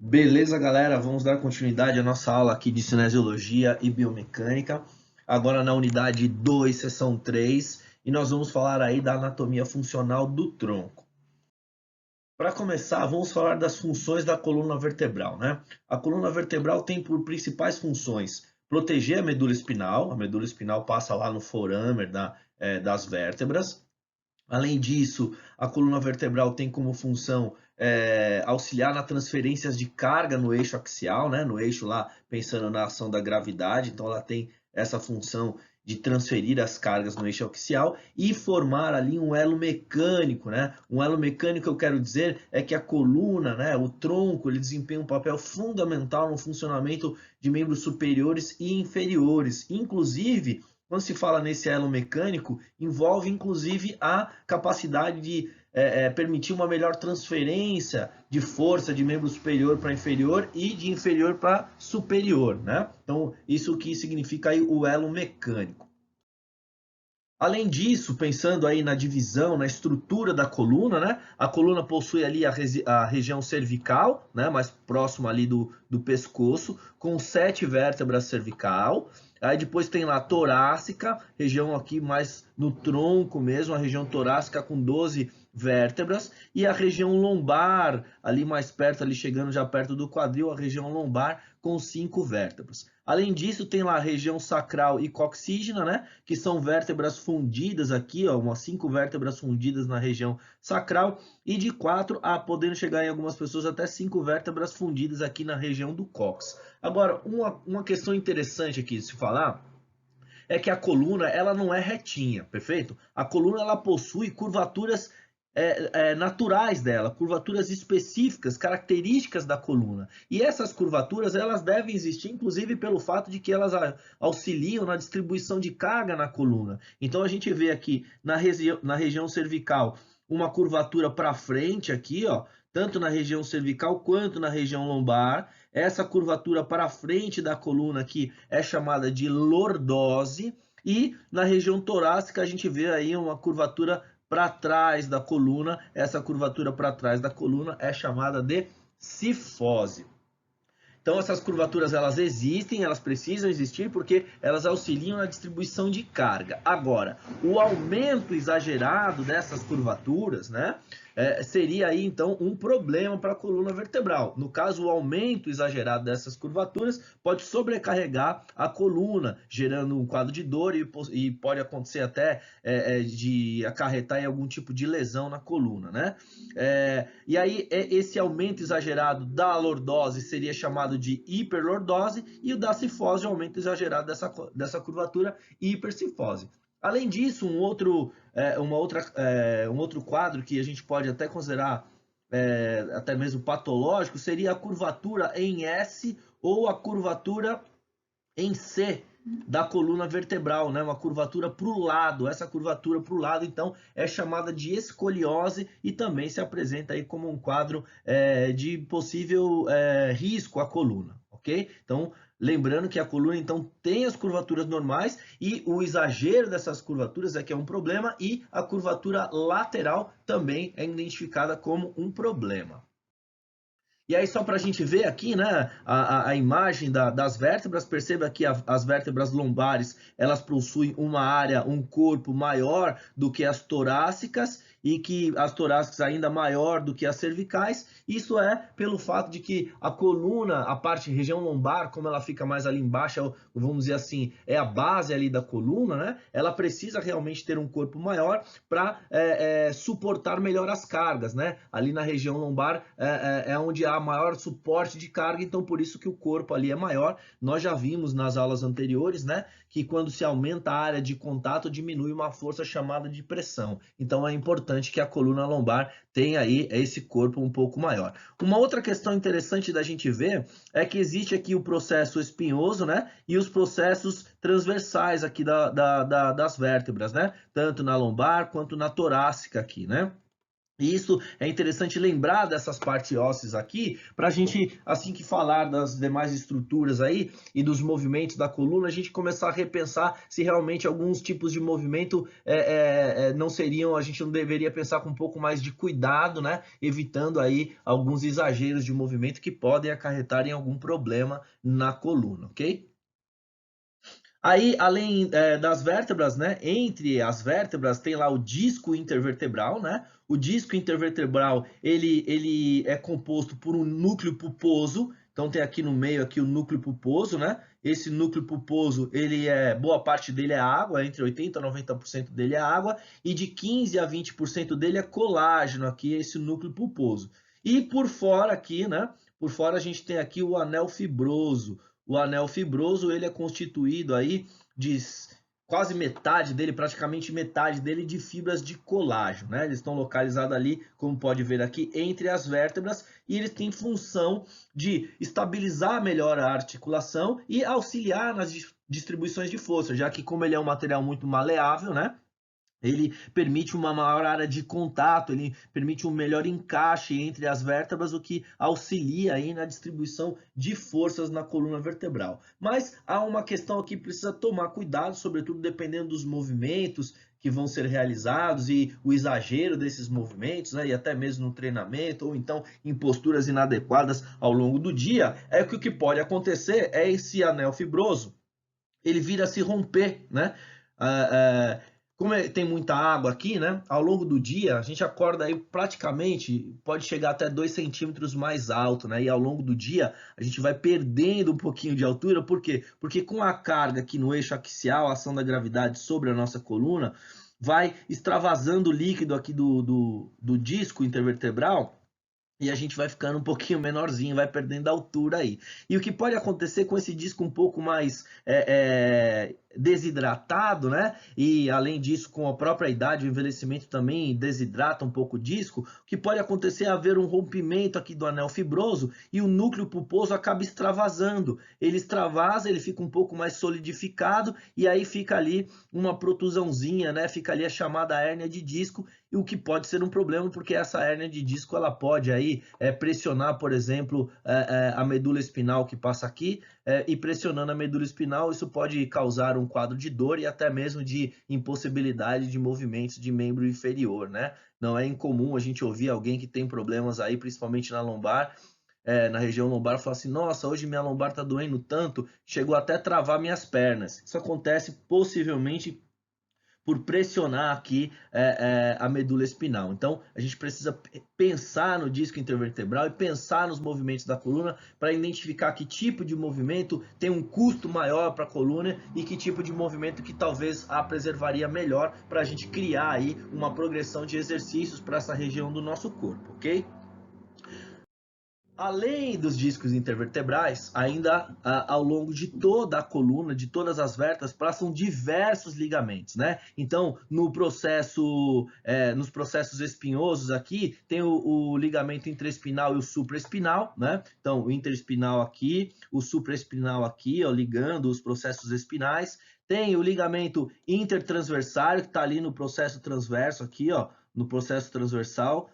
Beleza, galera? Vamos dar continuidade à nossa aula aqui de cinesiologia e biomecânica. Agora na unidade 2, seção 3, e nós vamos falar aí da anatomia funcional do tronco. Para começar, vamos falar das funções da coluna vertebral, né? A coluna vertebral tem por principais funções proteger a medula espinal passa lá no forâmen das vértebras. Além disso, a coluna vertebral tem como função auxiliar na transferências de carga no eixo axial, né? No eixo lá, pensando na ação da gravidade, então ela tem essa função de transferir as cargas no eixo axial e formar ali um elo mecânico, né? Um elo mecânico, eu quero dizer, é que a coluna, né, o tronco, ele desempenha um papel fundamental no funcionamento de membros superiores e inferiores, inclusive quando se fala nesse elo mecânico, envolve inclusive a capacidade de permitir uma melhor transferência de força de membro superior para inferior e de inferior para superior, né? Então, isso que significa aí o elo mecânico. Além disso, pensando aí na divisão, na estrutura da coluna, né? A coluna possui ali a região cervical, né? Mais próxima ali do pescoço, com 7 vértebras cervical. Aí depois tem lá a torácica, região aqui mais no tronco mesmo, a região torácica com 12 vértebras. E a região lombar, ali mais perto, ali chegando já perto do quadril, a região lombar com 5 vértebras. Além disso, tem lá a região sacral e coxígena, né? Que são vértebras fundidas aqui, ó, umas 5 vértebras fundidas na região sacral, e de 4 a podendo chegar em algumas pessoas até 5 vértebras fundidas aqui na região do cóccix. Agora, uma questão interessante aqui de se falar é que a coluna ela não é retinha, perfeito? A coluna ela possui curvaturas naturais dela, curvaturas específicas, características da coluna. E essas curvaturas elas devem existir, inclusive pelo fato de que elas auxiliam na distribuição de carga na coluna. Então a gente vê aqui na região cervical uma curvatura para frente aqui, ó, tanto na região cervical quanto na região lombar. Essa curvatura para frente da coluna aqui é chamada de lordose. E na região torácica a gente vê aí uma curvatura para trás da coluna. Essa curvatura para trás da coluna é chamada de cifose. Então essas curvaturas elas existem, elas precisam existir porque elas auxiliam na distribuição de carga. Agora, o aumento exagerado dessas curvaturas, né, seria aí então um problema para a coluna vertebral. No caso, o aumento exagerado dessas curvaturas pode sobrecarregar a coluna, gerando um quadro de dor e pode acontecer até de acarretar em algum tipo de lesão na coluna, né? E aí esse aumento exagerado da lordose seria chamado de hiperlordose e o da cifose, o aumento exagerado dessa curvatura, hipercifose. Além disso, um outro quadro que a gente pode até considerar até mesmo patológico seria a curvatura em S ou a curvatura em C da coluna vertebral, né? Uma curvatura para o lado. Essa curvatura para o lado, então, é chamada de escoliose e também se apresenta aí como um quadro de possível risco à coluna, ok? Então, lembrando que a coluna, então, tem as curvaturas normais e o exagero dessas curvaturas é que é um problema e a curvatura lateral também é identificada como um problema. E aí, só para a gente ver aqui, né, a imagem das vértebras, perceba que as vértebras lombares, elas possuem uma área, um corpo maior do que as torácicas, e que as torácicas ainda maior do que as cervicais. Isso é pelo fato de que a coluna, a parte, região lombar, como ela fica mais ali embaixo, vamos dizer assim, é a base ali da coluna, né? Ela precisa realmente ter um corpo maior para suportar melhor as cargas, né? Ali na região lombar é onde há maior suporte de carga, então por isso que o corpo ali é maior. Nós já vimos nas aulas anteriores, né, que quando se aumenta a área de contato, diminui uma força chamada de pressão. Então é importante que a coluna lombar tenha aí esse corpo um pouco maior. Uma outra questão interessante da gente ver é que existe aqui o processo espinhoso, né, e os processos transversais aqui das vértebras, né, tanto na lombar quanto na torácica aqui, né. E isso é interessante lembrar dessas partes ósseas aqui, para a gente, assim que falar das demais estruturas aí e dos movimentos da coluna, a gente começar a repensar se realmente alguns tipos de movimento não seriam, a gente não deveria pensar com um pouco mais de cuidado, né? Evitando aí alguns exageros de movimento que podem acarretar em algum problema na coluna, ok? Aí, além das vértebras, né? Entre as vértebras tem lá o disco intervertebral, né? O disco intervertebral, ele é composto por um núcleo pulposo. Então tem aqui no meio aqui o núcleo pulposo, né? Esse núcleo pulposo, boa parte dele é água, entre 80 a 90% dele é água, e de 15 a 20% dele é colágeno aqui, esse núcleo pulposo. E por fora aqui, né? Por fora a gente tem aqui o anel fibroso. O anel fibroso, ele é constituído aí de quase metade dele, praticamente metade dele, de fibras de colágeno, né? Eles estão localizados ali, como pode ver aqui, entre as vértebras, e eles têm função de estabilizar melhor a articulação e auxiliar nas distribuições de força, já que como ele é um material muito maleável, né? Ele permite uma maior área de contato, ele permite um melhor encaixe entre as vértebras, o que auxilia aí na distribuição de forças na coluna vertebral. Mas há uma questão aqui que precisa tomar cuidado, sobretudo dependendo dos movimentos que vão ser realizados e o exagero desses movimentos, né, e até mesmo no treinamento, ou então em posturas inadequadas ao longo do dia, é que o que pode acontecer é esse anel fibroso, ele vir a se romper, né? Como tem muita água aqui, né? Ao longo do dia, a gente acorda aí praticamente, pode chegar até 2 centímetros mais alto, né? E ao longo do dia, a gente vai perdendo um pouquinho de altura, por quê? Porque com a carga aqui no eixo axial, a ação da gravidade sobre a nossa coluna, vai extravasando o líquido aqui do disco intervertebral, e a gente vai ficando um pouquinho menorzinho, vai perdendo a altura aí. E o que pode acontecer com esse disco um pouco mais desidratado, né? E além disso, com a própria idade, o envelhecimento também desidrata um pouco o disco. O que pode acontecer é haver um rompimento aqui do anel fibroso e o núcleo pulposo acaba extravasando. Ele extravasa, ele fica um pouco mais solidificado e aí fica ali uma protusãozinha, né? Fica ali a chamada hérnia de disco, e o que pode ser um problema, porque essa hérnia de disco ela pode aí pressionar, por exemplo, a medula espinal que passa aqui, e pressionando a medula espinal, isso pode causar um quadro de dor e até mesmo de impossibilidade de movimentos de membro inferior, né? Não é incomum a gente ouvir alguém que tem problemas aí, principalmente na lombar, na região lombar, falar assim, nossa, hoje minha lombar tá doendo tanto, chegou até a travar minhas pernas. Isso acontece possivelmente por pressionar aqui a medula espinal. Então, a gente precisa pensar no disco intervertebral e pensar nos movimentos da coluna para identificar que tipo de movimento tem um custo maior para a coluna e que tipo de movimento que talvez a preservaria melhor para a gente criar aí uma progressão de exercícios para essa região do nosso corpo, ok? Além dos discos intervertebrais, ainda ao longo de toda a coluna, de todas as vértebras, passam diversos ligamentos, né? Então, nos processos espinhosos aqui, tem o ligamento interespinal e o supraespinal, né? Então, o interespinal aqui, o supraespinal aqui, ó, ligando os processos espinais. Tem o ligamento intertransversário, que está ali no processo transverso aqui, ó, no processo transversal.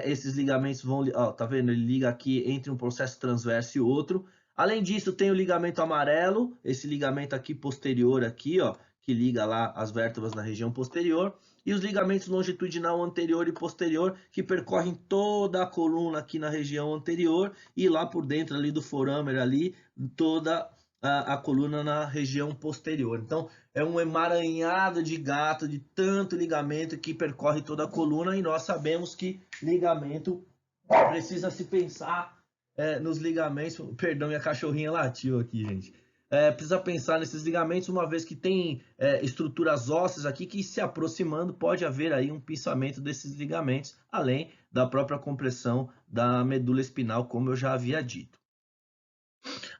Esses ligamentos vão, ó, tá vendo? Ele liga aqui entre um processo transverso e outro. Além disso, tem o ligamento amarelo, esse ligamento aqui posterior aqui, ó, que liga lá as vértebras na região posterior, e os ligamentos longitudinal anterior e posterior, que percorrem toda a coluna aqui na região anterior e lá por dentro ali do forâmen ali, toda a coluna na região posterior. Então, é um emaranhado de gato, de tanto ligamento que percorre toda a coluna, e nós sabemos que ligamento precisa se pensar nos ligamentos. Perdão, minha cachorrinha latiu aqui, gente. Precisa pensar nesses ligamentos, uma vez que tem estruturas ósseas aqui que, se aproximando, pode haver aí um pinçamento desses ligamentos, além da própria compressão da medula espinal, como eu já havia dito.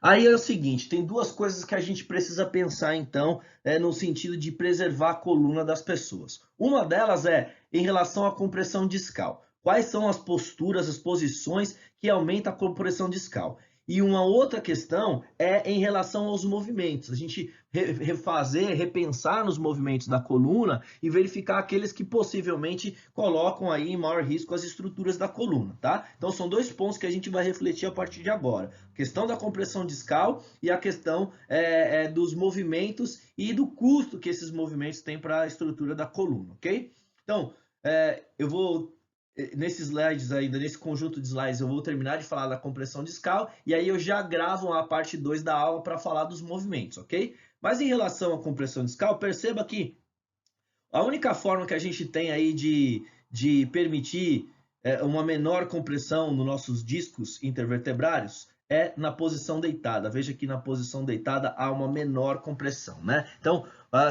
Aí é o seguinte, tem duas coisas que a gente precisa pensar, então, no sentido de preservar a coluna das pessoas. Uma delas é em relação à compressão discal. Quais são as posturas, as posições que aumentam a compressão discal? E uma outra questão é em relação aos movimentos. A gente refazer, repensar nos movimentos da coluna e verificar aqueles que possivelmente colocam aí em maior risco as estruturas da coluna, tá? Então são dois pontos que a gente vai refletir a partir de agora. A questão da compressão discal e a questão dos movimentos e do custo que esses movimentos têm para a estrutura da coluna, ok? Então, eu vou nesses slides ainda, nesse conjunto de slides, eu vou terminar de falar da compressão discal e aí eu já gravo a parte 2 da aula para falar dos movimentos, ok? Mas em relação à compressão discal, perceba que a única forma que a gente tem aí de permitir uma menor compressão nos nossos discos intervertebrários é na posição deitada. Veja que na posição deitada há uma menor compressão, né? Então,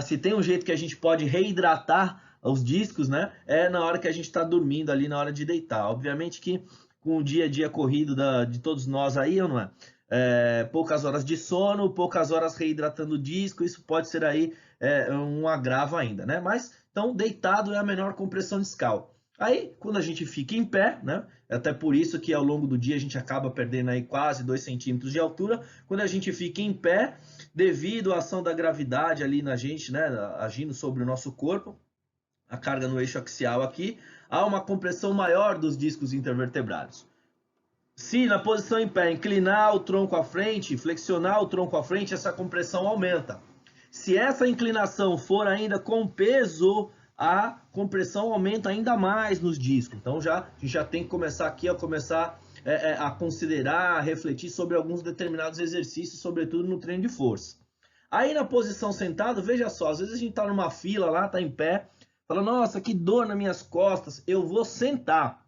se tem um jeito que a gente pode reidratar os discos, né? É na hora que a gente está dormindo ali, na hora de deitar. Obviamente que com o dia a dia corrido de todos nós aí, não é? Poucas horas de sono, poucas horas reidratando o disco, isso pode ser aí um agravo ainda, né? Mas, então, deitado é a menor compressão discal. Aí, quando a gente fica em pé, né? Até por isso que ao longo do dia a gente acaba perdendo aí quase 2 centímetros de altura. Quando a gente fica em pé, devido à ação da gravidade ali na gente, né? Agindo sobre o nosso corpo, a carga no eixo axial aqui, há uma compressão maior dos discos intervertebrados. Se na posição em pé inclinar o tronco à frente, flexionar o tronco à frente, essa compressão aumenta. Se essa inclinação for ainda com peso, a compressão aumenta ainda mais nos discos. Então a gente já tem que começar aqui a considerar, a refletir sobre alguns determinados exercícios, sobretudo no treino de força. Aí na posição sentado, veja só, às vezes a gente está numa fila lá, está em pé, fala, nossa, que dor nas minhas costas, eu vou sentar.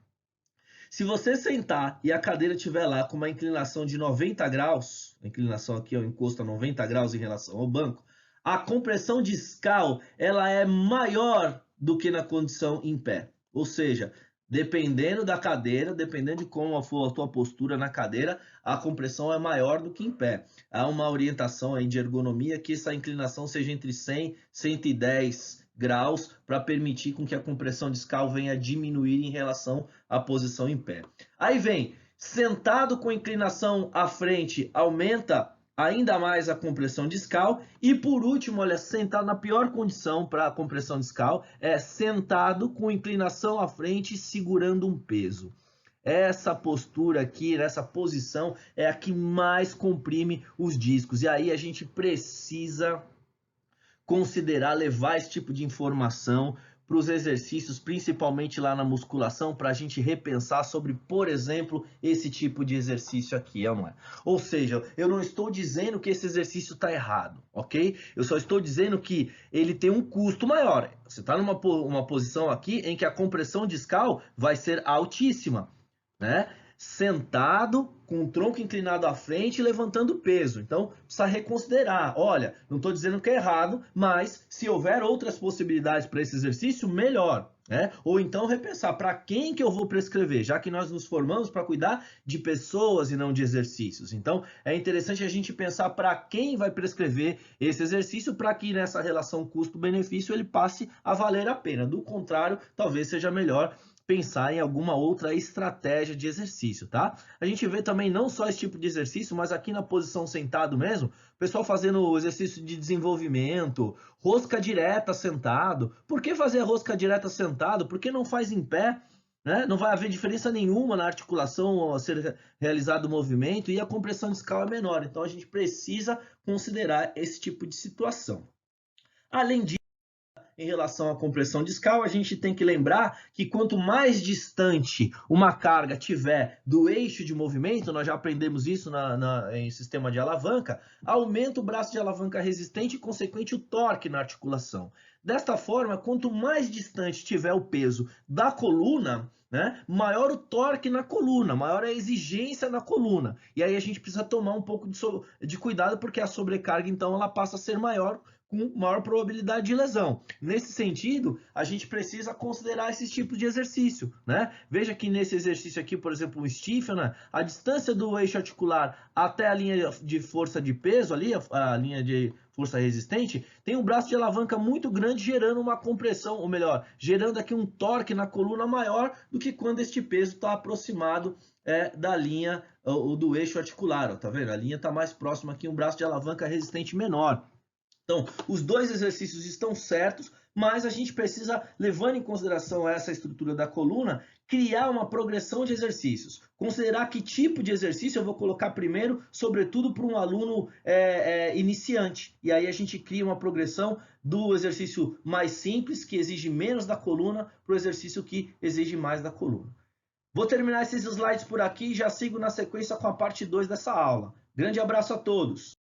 Se você sentar e a cadeira estiver lá com uma inclinação de 90 graus, a inclinação aqui é o encosto a 90 graus em relação ao banco, a compressão discal ela é maior do que na condição em pé. Ou seja, dependendo da cadeira, dependendo de como for a tua postura na cadeira, a compressão é maior do que em pé. Há uma orientação aí de ergonomia que essa inclinação seja entre 100 e 110 graus para permitir com que a compressão discal venha a diminuir em relação à posição em pé. Aí vem, sentado com inclinação à frente, aumenta ainda mais a compressão discal. E por último, olha, sentado na pior condição para a compressão discal, é sentado com inclinação à frente, segurando um peso. Essa postura aqui, essa posição, é a que mais comprime os discos. E aí a gente precisa considerar levar esse tipo de informação para os exercícios, principalmente lá na musculação, para a gente repensar sobre, por exemplo, esse tipo de exercício aqui, não é? Ou seja, eu não estou dizendo que esse exercício está errado, ok? Eu só estou dizendo que ele tem um custo maior. Você está numa posição aqui em que a compressão discal vai ser altíssima, né? Sentado, com o tronco inclinado à frente e levantando peso. Então, precisa reconsiderar. Olha, não estou dizendo que é errado, mas se houver outras possibilidades para esse exercício, melhor. Né? Ou então repensar para quem que eu vou prescrever, já que nós nos formamos para cuidar de pessoas e não de exercícios. Então, é interessante a gente pensar para quem vai prescrever esse exercício para que nessa relação custo-benefício ele passe a valer a pena. Do contrário, talvez seja melhor pensar em alguma outra estratégia de exercício, tá? A gente vê também não só esse tipo de exercício, mas aqui na posição sentado mesmo, o pessoal fazendo o exercício de desenvolvimento, rosca direta sentado. Por que fazer a rosca direta sentado? Por que não faz em pé? Né? Não vai haver diferença nenhuma na articulação ao ser realizado o movimento e a compressão discal é menor. Então a gente precisa considerar esse tipo de situação. Além disso, em relação à compressão discal, a gente tem que lembrar que quanto mais distante uma carga tiver do eixo de movimento, nós já aprendemos isso em sistema de alavanca, aumenta o braço de alavanca resistente e, consequente, o torque na articulação. Desta forma, quanto mais distante tiver o peso da coluna, né, maior o torque na coluna, maior a exigência na coluna. E aí a gente precisa tomar um pouco de cuidado, porque a sobrecarga, então, ela passa a ser maior, com maior probabilidade de lesão. Nesse sentido, a gente precisa considerar esses tipos de exercício, né? Veja que nesse exercício aqui, por exemplo, o Stiffena, a distância do eixo articular até a linha de força de peso ali, a linha de força resistente, tem um braço de alavanca muito grande, gerando uma compressão, ou melhor, gerando aqui um torque na coluna maior do que quando este peso está aproximado da linha do eixo articular, ó, tá vendo? A linha está mais próxima aqui, um braço de alavanca resistente menor. Então, os dois exercícios estão certos, mas a gente precisa, levando em consideração essa estrutura da coluna, criar uma progressão de exercícios. Considerar que tipo de exercício eu vou colocar primeiro, sobretudo para um aluno iniciante. E aí a gente cria uma progressão do exercício mais simples, que exige menos da coluna, para o exercício que exige mais da coluna. Vou terminar esses slides por aqui e já sigo na sequência com a parte 2 dessa aula. Grande abraço a todos!